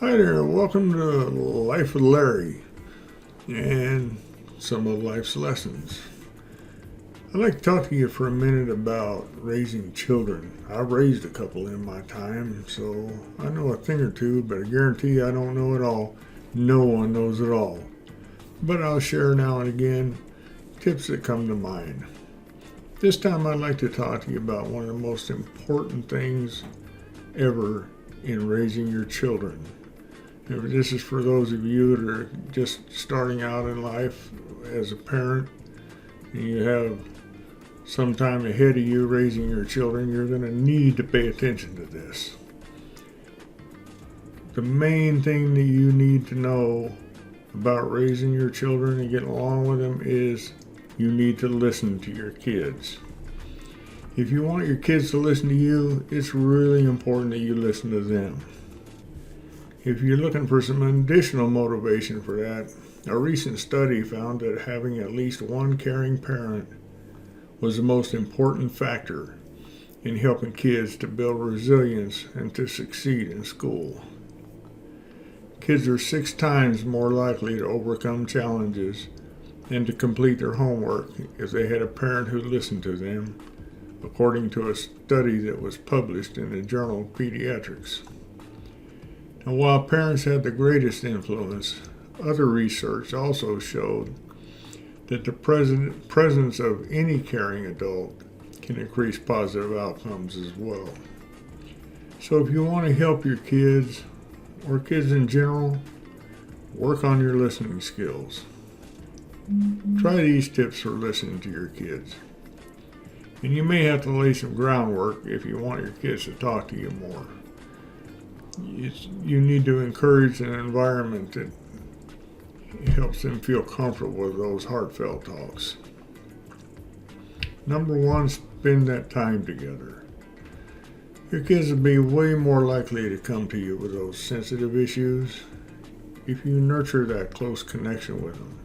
Hi there, welcome to Life with Larry and some of life's lessons. I'd like to talk to you for a minute about raising children. I've raised a couple in my time, so I know a thing or two, but I guarantee I don't know it all. No one knows it all. But I'll share now and again tips that come to mind. This time I'd like to talk to you about one of the most important things ever in raising your children. This is for those of you that are just starting out in life as a parent and you have some time ahead of you raising your children. You're going to need to pay attention to this. The main thing that you need to know about raising your children and getting along with them is you need to listen to your kids. If you want your kids to listen to you, it's really important that you listen to them. If you're looking for some additional motivation for that, a recent study found that having at least one caring parent was the most important factor in helping kids to build resilience and to succeed in school. Kids are 6 times more likely to overcome challenges and to complete their homework if they had a parent who listened to them, according to a study that was published in the Journal of Pediatrics. And while parents had the greatest influence, other research also showed that the presence of any caring adult can increase positive outcomes as well. So if you want to help your kids, or kids in general, work on your listening skills. Try these tips for listening to your kids. And you may have to lay some groundwork if you want your kids to talk to you more. You need to encourage an environment that helps them feel comfortable with those heartfelt talks. Number 1, spend that time together. Your kids will be way more likely to come to you with those sensitive issues if you nurture that close connection with them.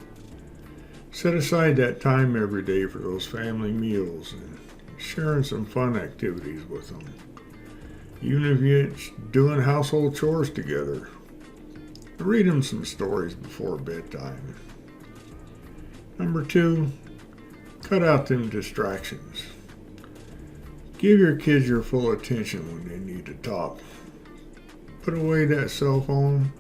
Set aside that time every day for those family meals and sharing some fun activities with them. Even if you're doing household chores together, read them some stories before bedtime. Number 2, cut out them distractions. Give your kids your full attention when they need to talk. Put away that cell phone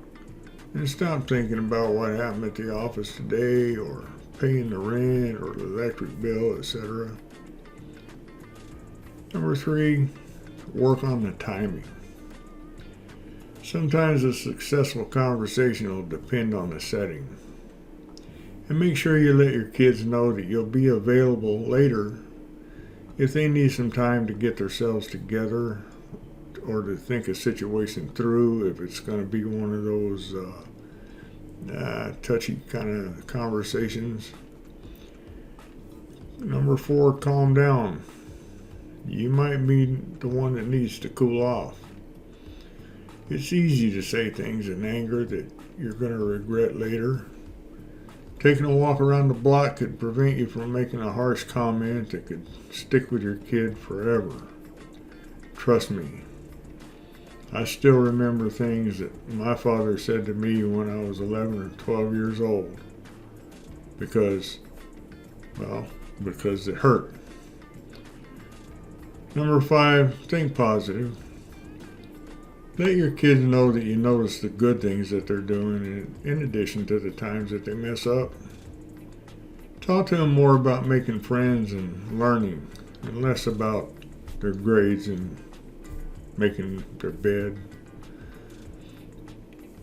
and stop thinking about what happened at the office today or paying the rent or the electric bill, etc. Number 3, work on the timing. Sometimes a successful conversation will depend on the setting. And make sure you let your kids know that you'll be available later if they need some time to get themselves together or to think a situation through, if it's going to be one of those touchy kind of conversations. Number 4, calm down. You might be the one that needs to cool off. It's easy to say things in anger that you're going to regret later. Taking a walk around the block could prevent you from making a harsh comment that could stick with your kid forever. Trust me, I still remember things that my father said to me when I was 11 or 12 years old because it hurt. Number 5, think positive. Let your kids know that you notice the good things that they're doing in addition to the times that they mess up. Talk to them more about making friends and learning and less about their grades and making their bed.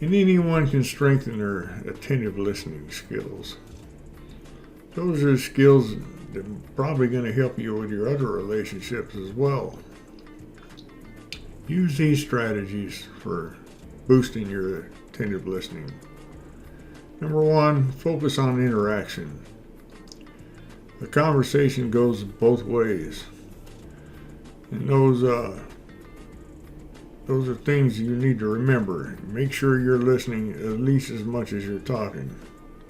And anyone can strengthen their attentive listening skills. Those are skills that are probably going to help you with your other relationships as well. Use these strategies for boosting your attentive listening. Number 1, focus on interaction. The conversation goes both ways. And those are things you need to remember. Make sure you're listening at least as much as you're talking.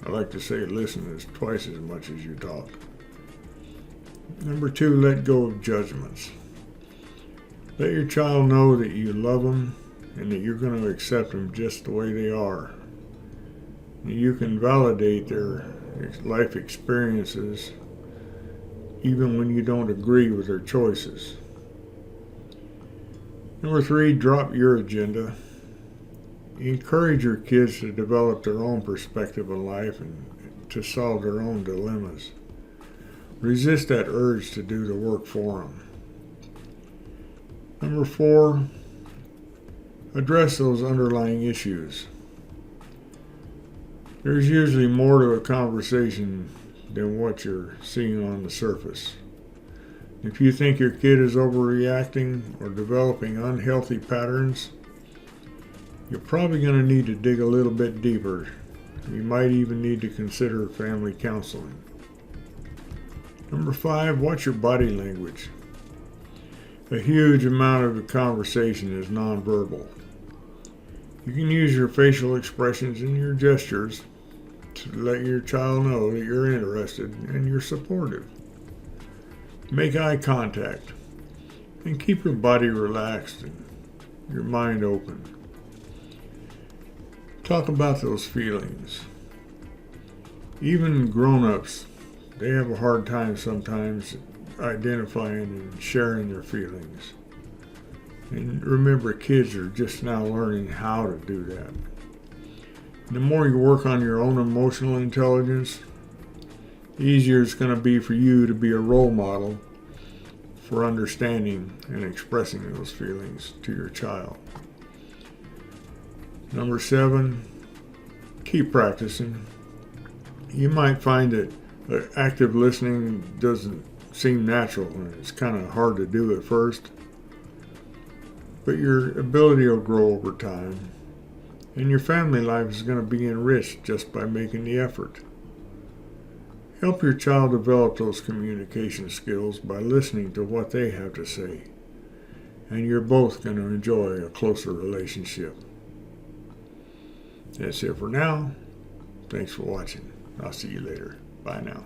I like to say listen as twice as much as you talk. Number 2, let go of judgments. Let your child know that you love them and that you're going to accept them just the way they are. You can validate their life experiences even when you don't agree with their choices. Number 3, drop your agenda. Encourage your kids to develop their own perspective on life and to solve their own dilemmas. Resist that urge to do the work for them. Number 4, address those underlying issues. There's usually more to a conversation than what you're seeing on the surface. If you think your kid is overreacting or developing unhealthy patterns, you're probably going to need to dig a little bit deeper. You might even need to consider family counseling. Number 5, watch your body language. A huge amount of the conversation is nonverbal. You can use your facial expressions and your gestures to let your child know that you're interested and you're supportive. Make eye contact and keep your body relaxed and your mind open. Talk about those feelings. Even grown-ups, they have a hard time sometimes identifying and sharing their feelings. And remember, kids are just now learning how to do that. The more you work on your own emotional intelligence, the easier it's going to be for you to be a role model for understanding and expressing those feelings to your child. Number 7, keep practicing. You might find that active listening doesn't seem natural and it's kind of hard to do at first, but your ability will grow over time, and your family life is going to be enriched just by making the effort. Help your child develop those communication skills by listening to what they have to say, and you're both going to enjoy a closer relationship. That's it for now. Thanks for watching. I'll see you later. Bye now.